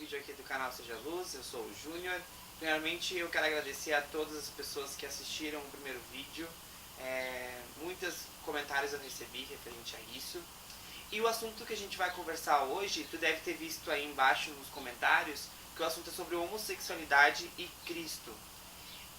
vídeo aqui do canal Seja Luz, eu sou o Júnior. Primeiramente eu quero agradecer a todas as pessoas que assistiram o primeiro vídeo. Muitos comentários eu recebi referente a isso. E o assunto que a gente vai conversar hoje, tu deve ter visto aí embaixo nos comentários, que o assunto é sobre homossexualidade e Cristo.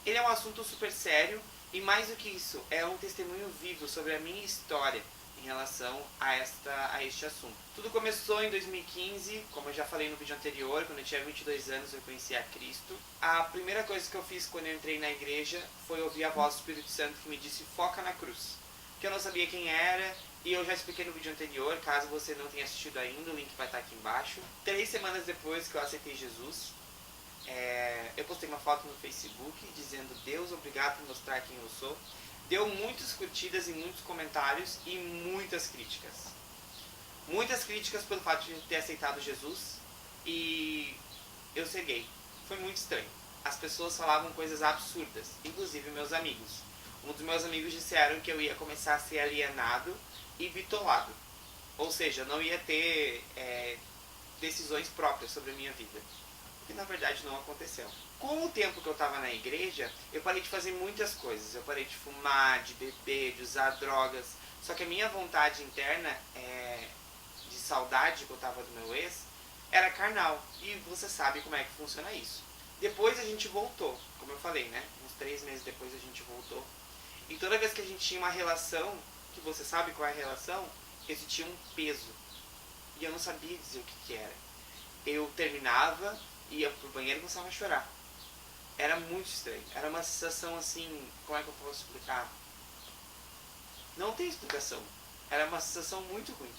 Ele é um assunto super sério e mais do que isso, é um testemunho vivo sobre a minha história em relação a este assunto. Tudo começou em 2015, como eu já falei no vídeo anterior, quando eu tinha 22 anos eu conheci a Cristo. A primeira coisa que eu fiz quando eu entrei na igreja foi ouvir a voz do Espírito Santo que me disse: foca na cruz. Que eu não sabia quem era, e eu já expliquei no vídeo anterior, caso você não tenha assistido ainda, o link vai estar aqui embaixo. 3 semanas depois que eu aceitei Jesus, eu postei uma foto no Facebook dizendo: Deus, obrigado por mostrar quem eu sou. Deu muitas curtidas e muitos comentários e muitas críticas. Muitas críticas pelo fato de ter aceitado Jesus e eu ser gay. Foi muito estranho. As pessoas falavam coisas absurdas, inclusive meus amigos. Um dos meus amigos disseram que eu ia começar a ser alienado e bitolado. Ou seja, não ia ter decisões próprias sobre a minha vida. O que na verdade não aconteceu. Com o tempo que eu estava na igreja, eu parei de fazer muitas coisas. Eu parei de fumar, de beber, de usar drogas. Só que a minha vontade interna, de saudade que eu estava do meu ex, era carnal. E você sabe como é que funciona isso. Depois a gente voltou, como eu falei, né? Uns 3 meses depois a gente voltou. E toda vez que a gente tinha uma relação, que você sabe qual é a relação, existia um peso. E eu não sabia dizer o que era. Eu terminava, ia pro banheiro e começava a chorar. Era muito estranho. Era uma sensação assim, como é que eu posso explicar? Não tem explicação. Era uma sensação muito ruim.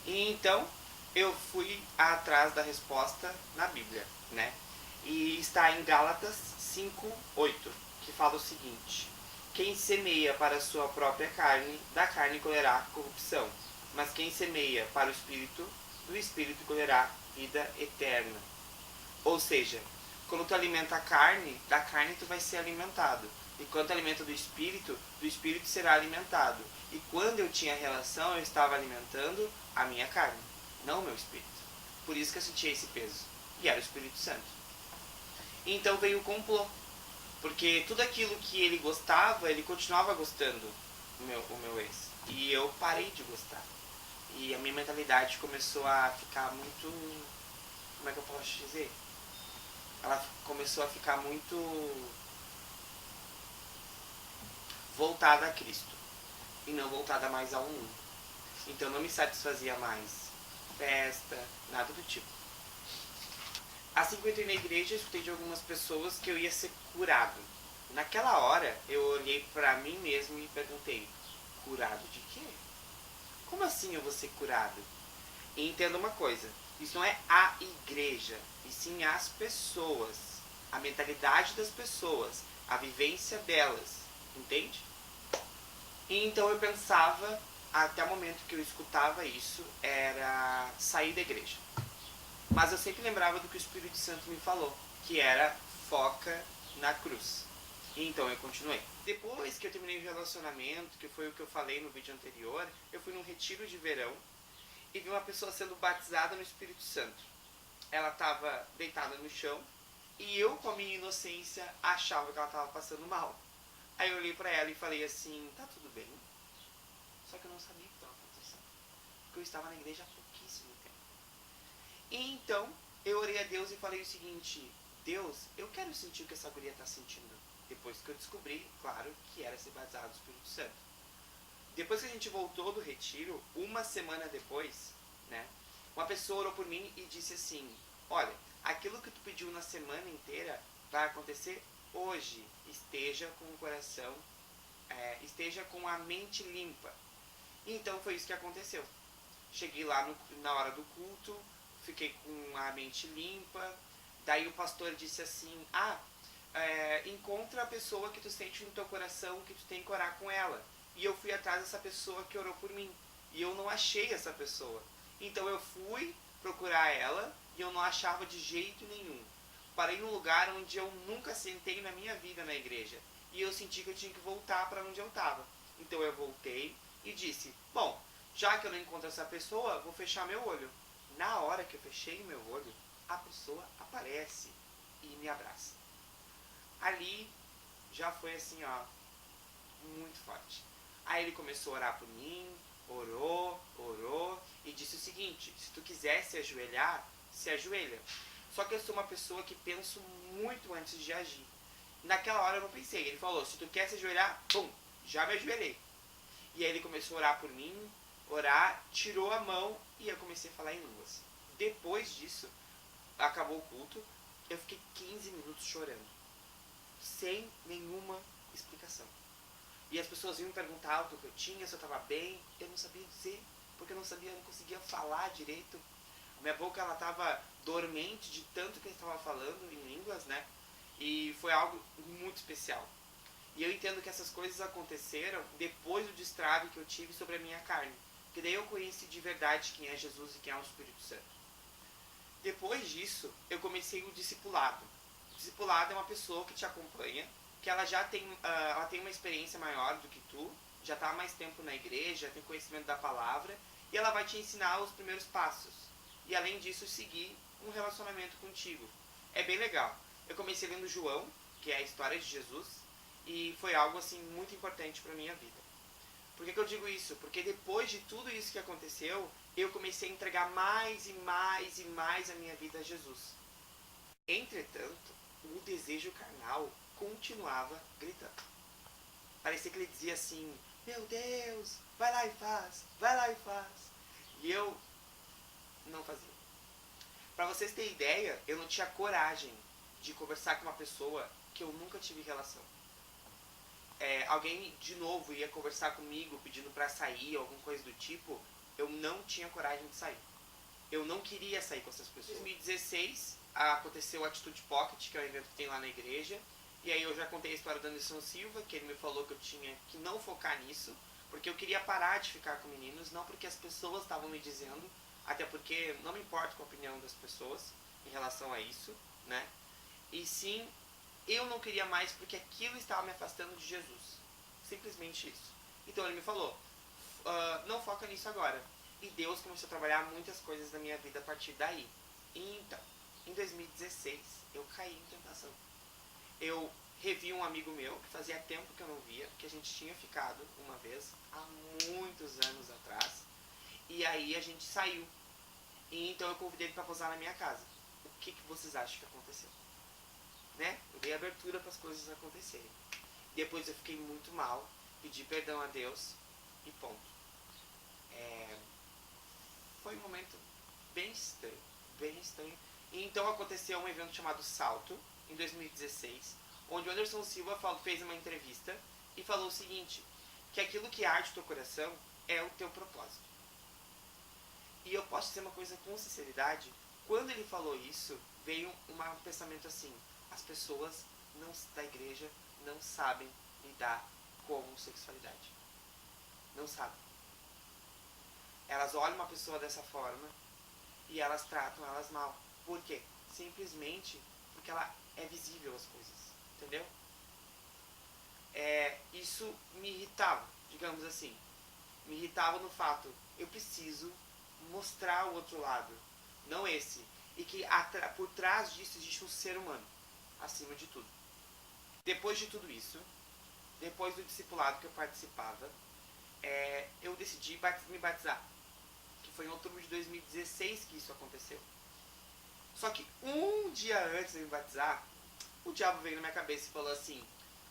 E então, eu fui atrás da resposta na Bíblia, né? E está em Gálatas 5:8, que fala o seguinte: quem semeia para a sua própria carne, da carne colherá corrupção. Mas quem semeia para o Espírito, do Espírito colherá vida eterna. Ou seja, quando tu alimenta a carne, da carne tu vai ser alimentado. E quando tu alimenta do Espírito será alimentado. E quando eu tinha relação, eu estava alimentando a minha carne, não o meu Espírito. Por isso que eu sentia esse peso. E era o Espírito Santo. E então veio o complô. Porque tudo aquilo que ele gostava, ele continuava gostando, o meu ex. E eu parei de gostar. E a minha mentalidade começou a ficar muito... Como é que eu posso dizer? Ela começou a ficar muito voltada a Cristo. E não voltada mais ao mundo. Então não me satisfazia mais festa, nada do tipo. Assim que eu entrei na igreja, eu escutei de algumas pessoas que eu ia ser curado. Naquela hora, eu olhei pra mim mesmo e perguntei: curado de quê? Como assim eu vou ser curado? E entenda uma coisa, isso não é a igreja, e sim as pessoas, a mentalidade das pessoas, a vivência delas, entende? E então eu pensava, até o momento que eu escutava isso, era sair da igreja. Mas eu sempre lembrava do que o Espírito Santo me falou, que era foca na cruz. E então eu continuei. Depois que eu terminei o relacionamento, que foi o que eu falei no vídeo anterior, eu fui num retiro de verão e vi uma pessoa sendo batizada no Espírito Santo. Ela estava deitada no chão e eu, com a minha inocência, achava que ela estava passando mal. Aí eu olhei pra ela e falei assim: tá tudo bem? Só que eu não sabia o que estava acontecendo, porque eu estava na igreja há pouquíssimo tempo. E então eu orei a Deus e falei o seguinte: Deus, eu quero sentir o que essa guria está sentindo. Depois que eu descobri, claro, que era ser batizado do Espírito Santo. Depois que a gente voltou do retiro, uma semana depois, né, uma pessoa orou por mim e disse assim: olha, aquilo que tu pediu na semana inteira vai acontecer hoje. Esteja com o coração, esteja com a mente limpa. E então foi isso que aconteceu. Cheguei lá na hora do culto, fiquei com a mente limpa. Daí o pastor disse assim: encontra a pessoa que tu sente no teu coração, que tu tem que orar com ela. E eu fui atrás dessa pessoa que orou por mim. E eu não achei essa pessoa. Então eu fui procurar ela e eu não achava de jeito nenhum. Parei num lugar onde eu nunca sentei na minha vida na igreja. E eu senti que eu tinha que voltar para onde eu estava. Então eu voltei e disse: bom, já que eu não encontro essa pessoa, vou fechar meu olho. Na hora que eu fechei meu olho, a pessoa aparece e me abraça. Ali já foi assim, ó, muito forte. Aí ele começou a orar por mim, orou e disse o seguinte: se tu quiser se ajoelhar, se ajoelha. Só que eu sou uma pessoa que penso muito antes de agir. Naquela hora eu não pensei. Ele falou: se tu quer se ajoelhar, bum, já me ajoelhei. E aí ele começou a orar por mim, orar, tirou a mão e eu comecei a falar em línguas. Depois disso, acabou o culto, eu fiquei 15 minutos chorando, sem nenhuma explicação. E as pessoas iam me perguntar o que eu tinha, se eu estava bem, eu não sabia dizer, porque eu não conseguia falar direito. A minha boca ela estava dormente de tanto que eu estava falando em línguas, né? E foi algo muito especial. E eu entendo que essas coisas aconteceram depois do destrave que eu tive sobre a minha carne. Porque daí eu conheci de verdade quem é Jesus e quem é o Espírito Santo. Depois disso, eu comecei o discipulado. O discipulado é uma pessoa que te acompanha, que ela já tem, ela tem uma experiência maior do que tu, já está há mais tempo na igreja, já tem conhecimento da palavra, e ela vai te ensinar os primeiros passos. E além disso, seguir um relacionamento contigo. É bem legal. Eu comecei lendo João, que é a história de Jesus, e foi algo assim muito importante para a minha vida. Por que eu digo isso? Porque depois de tudo isso que aconteceu, eu comecei a entregar mais e mais e mais a minha vida a Jesus. Entretanto, o desejo carnal continuava gritando. Parecia que ele dizia assim: meu Deus, vai lá e faz, vai lá e faz. E eu não fazia. Para vocês terem ideia, eu não tinha coragem de conversar com uma pessoa que eu nunca tive relação. Alguém de novo ia conversar comigo pedindo para sair, alguma coisa do tipo, eu não tinha coragem de sair. Eu não queria sair com essas pessoas. Em 2016 aconteceu o Atitude Pocket, que é o evento que tem lá na igreja, e aí eu já contei a história do Anderson Silva, que ele me falou que eu tinha que não focar nisso, porque eu queria parar de ficar com meninos, não porque as pessoas estavam me dizendo, até porque não me importo com a opinião das pessoas em relação a isso, né? E sim, eu não queria mais porque aquilo estava me afastando de Jesus. Simplesmente isso. Então ele me falou: não foca nisso agora. E Deus começou a trabalhar muitas coisas na minha vida a partir daí. E então, em 2016, eu caí em tentação. Eu revi um amigo meu, que fazia tempo que eu não via, que a gente tinha ficado uma vez, há muitos anos atrás. E aí a gente saiu. E então eu convidei ele para posar na minha casa. O que vocês acham que aconteceu? Né? Eu dei abertura para as coisas acontecerem. Depois eu fiquei muito mal, pedi perdão a Deus e ponto. Foi um momento bem estranho, bem estranho. E então aconteceu um evento chamado Salto, em 2016, onde o Anderson Silva fez uma entrevista e falou o seguinte: que aquilo que arde o teu coração é o teu propósito. E eu posso dizer uma coisa com sinceridade: quando ele falou isso, veio um pensamento assim: as pessoas da igreja não sabem lidar com a homossexualidade. Não sabem. Elas olham uma pessoa dessa forma e elas tratam elas mal. Por quê? Simplesmente porque ela é visível as coisas. Entendeu? Isso me irritava, digamos assim. Me irritava no fato: eu preciso mostrar o outro lado, não esse. E que por trás disso existe um ser humano, acima de tudo. Depois de tudo isso, depois do discipulado que eu participava, eu decidi me batizar. Que foi em outubro de 2016 que isso aconteceu. Só que um dia antes de me batizar, o diabo veio na minha cabeça e falou assim: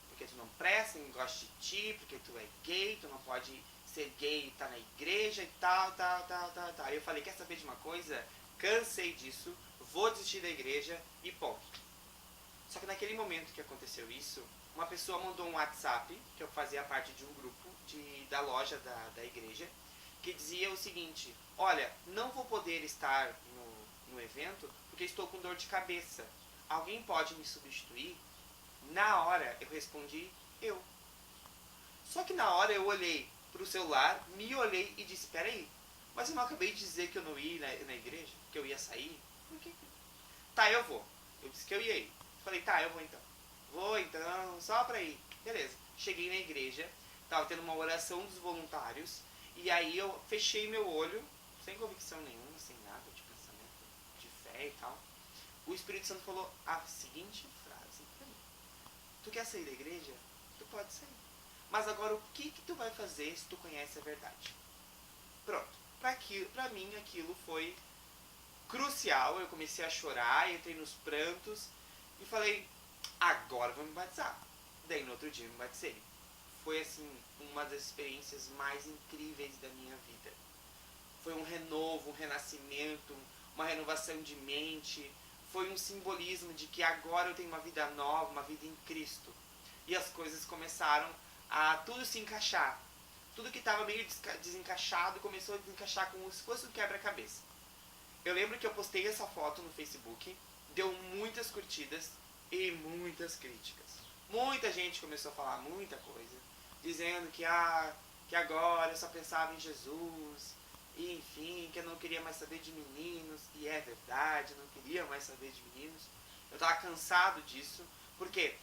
porque tu não presta, ninguém gosta de ti, porque tu é gay, tu não pode ser gay e estar na igreja e tal. Aí eu falei: quer saber de uma coisa? Cansei disso, vou desistir da igreja e ponto. Só que naquele momento que aconteceu isso, uma pessoa mandou um WhatsApp, que eu fazia parte de um grupo da loja da igreja, que dizia o seguinte: olha, não vou poder estar no evento porque estou com dor de cabeça. Alguém pode me substituir? Na hora eu respondi: eu. Só que na hora eu olhei para o celular, me olhei e disse: peraí, mas eu não acabei de dizer que eu não ia na igreja? Que eu ia sair? Por que? Tá, eu vou. Eu disse que eu ia ir. Falei: tá, eu vou então. Vou então, só pra ir. Beleza. Cheguei na igreja, tava tendo uma oração dos voluntários, e aí eu fechei meu olho, sem convicção nenhuma, sem nada de pensamento, de fé e tal. o Espírito Santo falou a seguinte frase pra mim: tu quer sair da igreja? Tu pode sair. Mas agora o que tu vai fazer se tu conhece a verdade? Pronto. Pra mim aquilo foi crucial. Eu comecei a chorar, entrei nos prantos e falei, agora vou me batizar. Daí no outro dia eu me batizei. Foi assim, uma das experiências mais incríveis da minha vida. Foi um renovo, um renascimento, uma renovação de mente. Foi um simbolismo de que agora eu tenho uma vida nova, uma vida em Cristo. E as coisas começaram a tudo se encaixar. Tudo que estava meio desencaixado começou a desencaixar como se fosse um quebra-cabeça. Eu lembro que eu postei essa foto no Facebook, deu muitas curtidas e muitas críticas. Muita gente começou a falar muita coisa, dizendo que agora eu só pensava em Jesus, e enfim, que eu não queria mais saber de meninos, e é verdade, eu não queria mais saber de meninos. Eu estava cansado disso, por quê?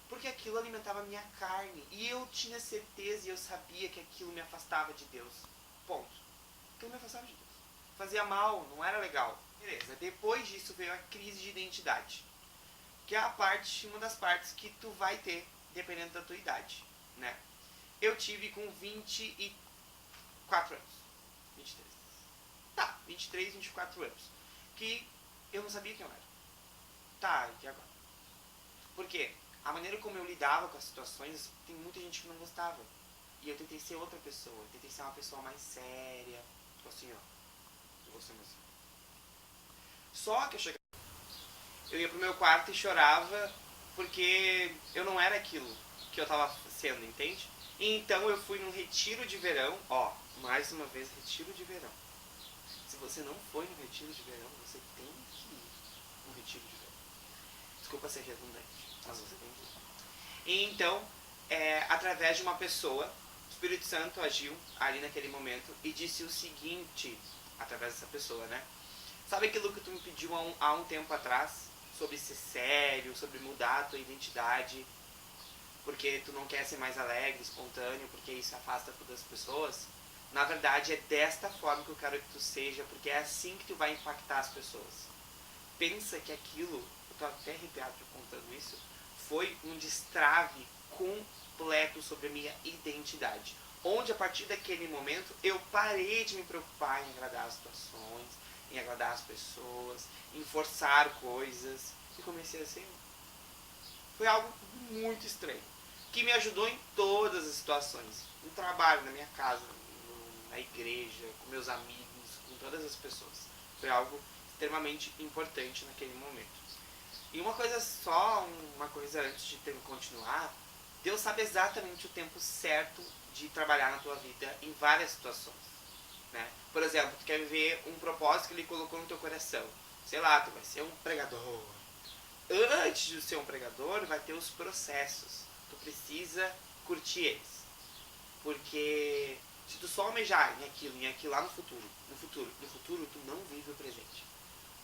Porque aquilo alimentava a minha carne, e eu tinha certeza e eu sabia que aquilo me afastava de Deus. Ponto. Aquilo me afastava de Deus. Fazia mal, não era legal. Beleza, depois disso veio a crise de identidade, que é uma das partes que tu vai ter, dependendo da tua idade, né? Eu tive com 24 anos. 23. Tá, 23, 24 anos. Que eu não sabia quem eu era. Tá, e agora? Por quê? A maneira como eu lidava com as situações, tem muita gente que não gostava. E eu tentei ser outra pessoa. Eu tentei ser uma pessoa mais séria. Tipo assim, ó. Eu vou ser mais sério. Só que eu ia pro meu quarto e chorava porque eu não era aquilo que eu tava sendo, entende? E então eu fui num retiro de verão, ó, mais uma vez, retiro de verão. Se você não foi no retiro de verão, você tem que ir no retiro de verão. Desculpa ser redundante, mas você tem que ir. E então, através de uma pessoa, o Espírito Santo agiu ali naquele momento e disse o seguinte, através dessa pessoa, né? Sabe aquilo que tu me pediu há um tempo atrás? Sobre ser sério, sobre mudar a tua identidade, porque tu não quer ser mais alegre, espontâneo, porque isso afasta todas as pessoas? Na verdade, é desta forma que eu quero que tu seja, porque é assim que tu vai impactar as pessoas. Pensa que aquilo, eu tô até arrepiado contando isso, foi um destrave completo sobre a minha identidade. Onde, a partir daquele momento, eu parei de me preocupar em agradar as situações, em agradar as pessoas, em forçar coisas, e comecei a ser eu. Foi algo muito estranho, que me ajudou em todas as situações. No trabalho, na minha casa, na igreja, com meus amigos, com todas as pessoas. Foi algo extremamente importante naquele momento. E uma coisa antes de continuar, Deus sabe exatamente o tempo certo de trabalhar na tua vida em várias situações. Né? Por exemplo, tu quer viver um propósito que Ele colocou no teu coração. Sei lá, tu vai ser um pregador. Antes de ser um pregador, vai ter os processos. Tu precisa curtir eles. Porque se tu só almejar em aquilo lá no futuro, tu não vive o presente.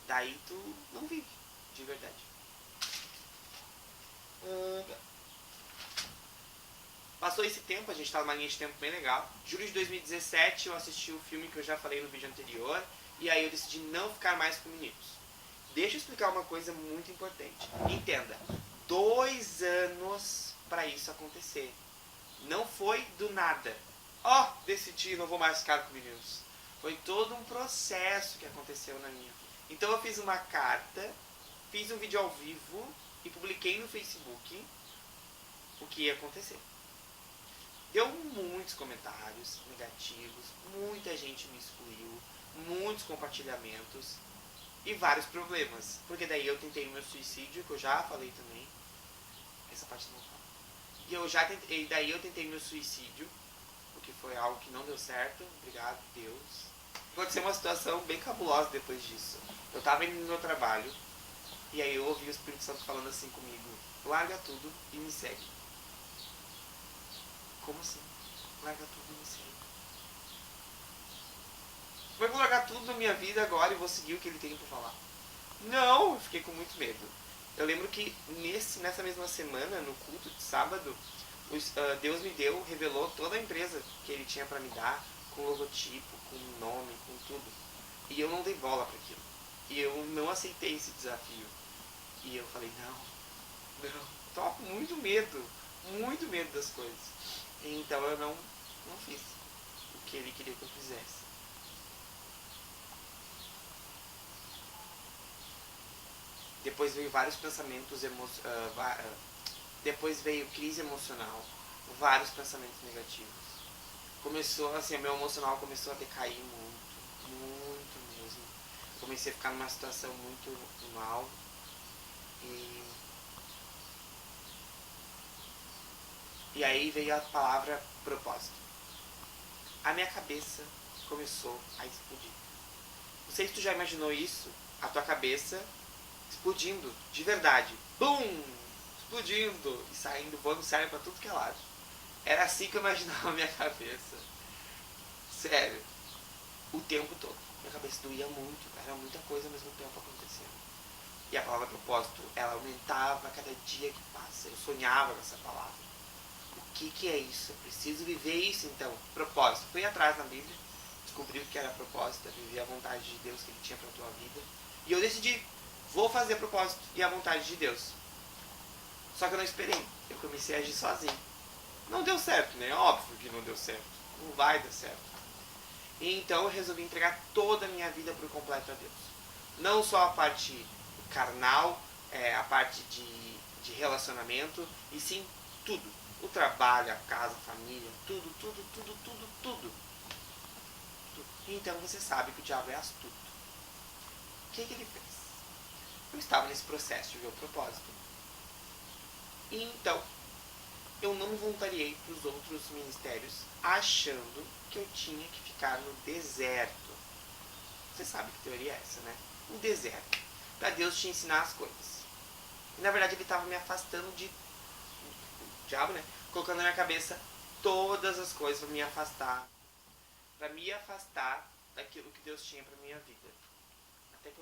Daí tu não vive, de verdade. Passou esse tempo, a gente tá numa linha de tempo bem legal. Julho de 2017 eu assisti o filme que eu já falei no vídeo anterior, e aí eu decidi não ficar mais com meninos. Deixa eu explicar uma coisa muito importante. Entenda, 2 anos para isso acontecer. Não foi do nada. Decidi, não vou mais ficar com meninos. Foi todo um processo que aconteceu na minha. Então eu fiz uma carta, fiz um vídeo ao vivo e publiquei no Facebook o que ia acontecer. Deu muitos comentários negativos, muita gente me excluiu, muitos compartilhamentos e vários problemas. Porque daí eu tentei o meu suicídio, que eu já falei também. Essa parte não fala. Daí eu tentei meu suicídio, o que foi algo que não deu certo. Obrigado, Deus. Aconteceu uma situação bem cabulosa depois disso. Eu tava indo no meu trabalho, e aí eu ouvi o Espírito Santo falando assim comigo: larga tudo e me segue. Como assim? Larga tudo e me segue. Como é que eu vou largar tudo na minha vida agora e vou seguir o que ele tem pra falar? Não, eu fiquei com muito medo. Eu lembro que nessa mesma semana, no culto de sábado, Deus revelou toda a empresa que ele tinha pra me dar, com logotipo, com nome, com tudo. E eu não dei bola pra aquilo. E eu não aceitei esse desafio. E eu falei, não, tava com muito medo das coisas. Então eu não fiz o que ele queria que eu fizesse. Depois veio vários pensamentos depois veio crise emocional, vários pensamentos negativos. Começou assim, meu emocional começou a decair muito mesmo. Comecei a ficar numa situação muito mal e aí veio a palavra propósito. A minha cabeça começou a explodir. Não sei se tu já imaginou isso, a tua cabeça explodindo, de verdade. Bum! Explodindo e saindo, voando sério pra tudo que é lado. Era assim que eu imaginava a minha cabeça. Sério. O tempo todo. Minha cabeça doía muito, era muita coisa ao mesmo tempo acontecendo. E a palavra propósito, ela aumentava a cada dia que passa. Eu sonhava com essa palavra. O que é isso? Eu preciso viver isso então. Propósito. Fui atrás na Bíblia, descobri o que era propósito, viver a vontade de Deus que ele tinha pra tua vida. E eu decidi, vou fazer propósito e a vontade de Deus. Só que eu não esperei. Eu comecei a agir sozinho. Não deu certo, né? Óbvio que não deu certo. Não vai dar certo. E então eu resolvi entregar toda a minha vida por completo a Deus. Não só a parte carnal, a parte de relacionamento, e sim tudo. O trabalho, a casa, a família, tudo. E então você sabe que o diabo é astuto. O que ele fez? Eu estava nesse processo de ver o propósito. E então eu não voluntariei para os outros ministérios achando que eu tinha que ficar no deserto. Você sabe que teoria é essa, né? No deserto. Para Deus te ensinar as coisas. E na verdade ele estava me afastando de... O diabo, né? Colocando na minha cabeça todas as coisas para me afastar. Para me afastar daquilo que Deus tinha para minha vida. Até que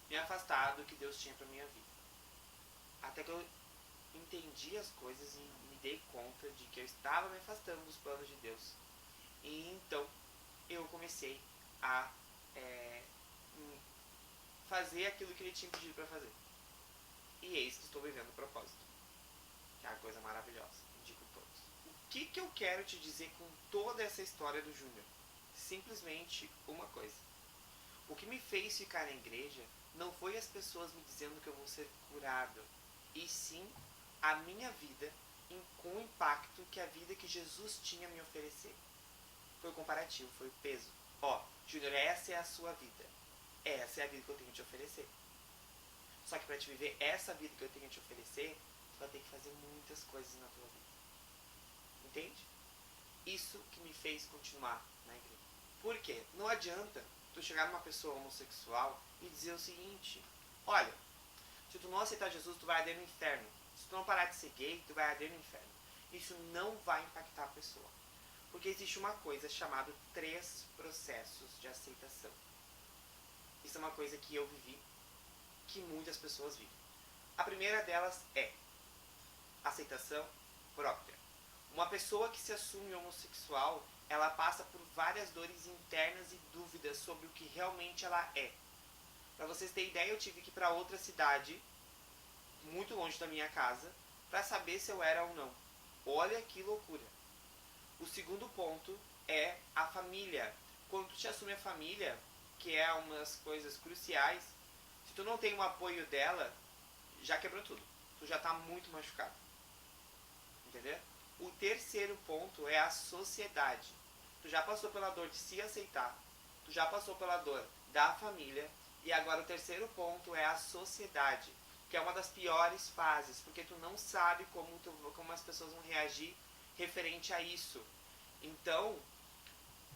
me afastar do que Deus tinha para minha vida. Até que eu entendi as coisas e me dei conta de que eu estava me afastando dos planos de Deus. E então eu comecei a fazer aquilo que ele tinha pedido para fazer. E eis que estou vivendo o propósito. Que é uma coisa maravilhosa. Indico a todos. O que eu quero te dizer com toda essa história do Júnior? Simplesmente uma coisa. O que me fez ficar na igreja não foi as pessoas me dizendo que eu vou ser curado, e sim a minha vida com o impacto que a vida que Jesus tinha a me oferecer. Foi o comparativo, foi o peso. Júnior, essa é a sua vida. Essa é a vida que eu tenho a te oferecer. Só que para te viver essa vida que eu tenho a te oferecer, tu vai ter que fazer muitas coisas na tua vida. Entende? Isso que me fez continuar na igreja. Por quê? Não adianta tu chegar numa pessoa homossexual e dizer o seguinte: olha, se tu não aceitar Jesus, tu vai arder no inferno. Se tu não parar de ser gay, tu vai arder no inferno. Isso não vai impactar a pessoa. Porque existe uma coisa chamada 3 processos de aceitação. Isso é uma coisa que eu vivi, que muitas pessoas vivem. A primeira delas é aceitação própria. Uma pessoa que se assume homossexual, ela passa por várias dores internas e dúvidas sobre o que realmente ela é. Para vocês terem ideia, eu tive que ir para outra cidade, muito longe da minha casa, para saber se eu era ou não. Olha que loucura. O segundo ponto é a família. Quando tu te assume a família, que é uma das coisas cruciais, se tu não tem o apoio dela, já quebrou tudo. Tu já está muito machucado. Entendeu? O terceiro ponto é a sociedade. Tu já passou pela dor de se aceitar. Tu já passou pela dor da família. E agora o terceiro ponto é a sociedade, que é uma das piores fases, porque tu não sabe como as pessoas vão reagir referente a isso. Então,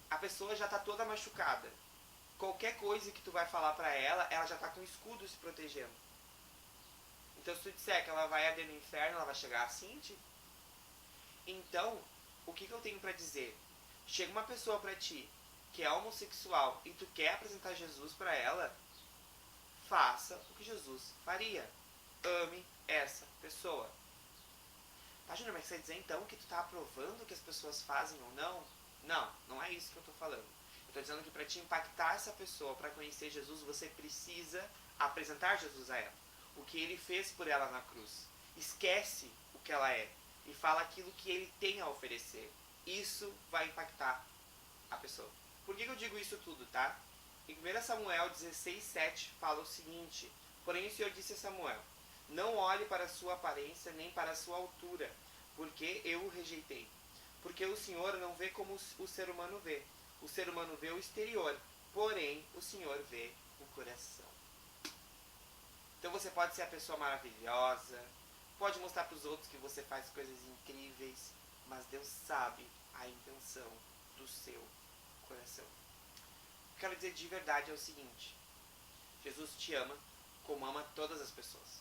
a pessoa já está toda machucada. Qualquer coisa que tu vai falar pra ela, ela já está com o escudo se protegendo. Então, se tu disser que ela vai arder no inferno, ela vai chegar assim, tipo. Então, o que eu tenho pra dizer? Chega uma pessoa pra ti que é homossexual e tu quer apresentar Jesus pra ela, faça o que Jesus faria. Ame essa pessoa. Tá, Júnior, mas você quer dizer então que tu tá aprovando o que as pessoas fazem ou não? Não, não é isso que eu tô falando. Estou dizendo que para te impactar essa pessoa, para conhecer Jesus, você precisa apresentar Jesus a ela. O que ele fez por ela na cruz. Esquece o que ela é e fala aquilo que ele tem a oferecer. Isso vai impactar a pessoa. Por que eu digo isso tudo, tá? Em 1 Samuel 16:7 fala o seguinte: porém o Senhor disse a Samuel: não olhe para a sua aparência nem para a sua altura, porque eu o rejeitei. Porque o Senhor não vê como o ser humano vê. O ser humano vê o exterior, porém o Senhor vê o coração. Então você pode ser a pessoa maravilhosa, pode mostrar para os outros que você faz coisas incríveis, mas Deus sabe a intenção do seu coração. O que eu quero dizer de verdade é o seguinte: Jesus te ama como ama todas as pessoas.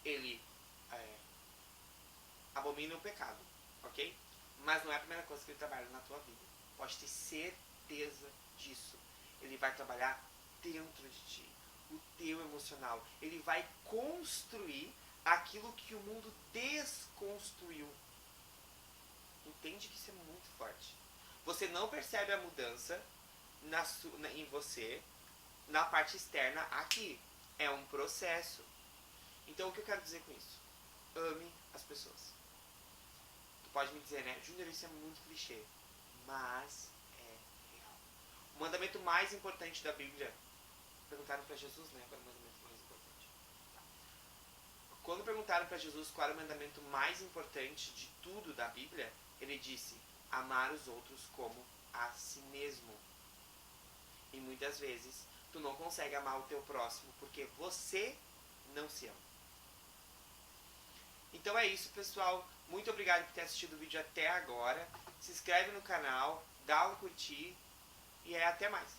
Ele abomina o pecado, ok? Mas não é a primeira coisa que ele trabalha na tua vida. Pode ter certeza disso. Ele vai trabalhar dentro de ti, o teu emocional. Ele vai construir aquilo que o mundo desconstruiu. Entende que isso é muito forte. Você não percebe a mudança em você, na parte externa aqui. É um processo. Então o que eu quero dizer com isso? Ame as pessoas. Tu pode me dizer, né? Júnior, isso é muito clichê. Mas é real. O mandamento mais importante da Bíblia. Perguntaram para Jesus, né? Qual é o mandamento mais importante? Quando perguntaram para Jesus qual era o mandamento mais importante de tudo da Bíblia, ele disse: amar os outros como a si mesmo. E muitas vezes tu não consegue amar o teu próximo porque você não se ama. Então é isso, pessoal. Muito obrigado por ter assistido o vídeo até agora. Se inscreve no canal, dá um curtir e até mais.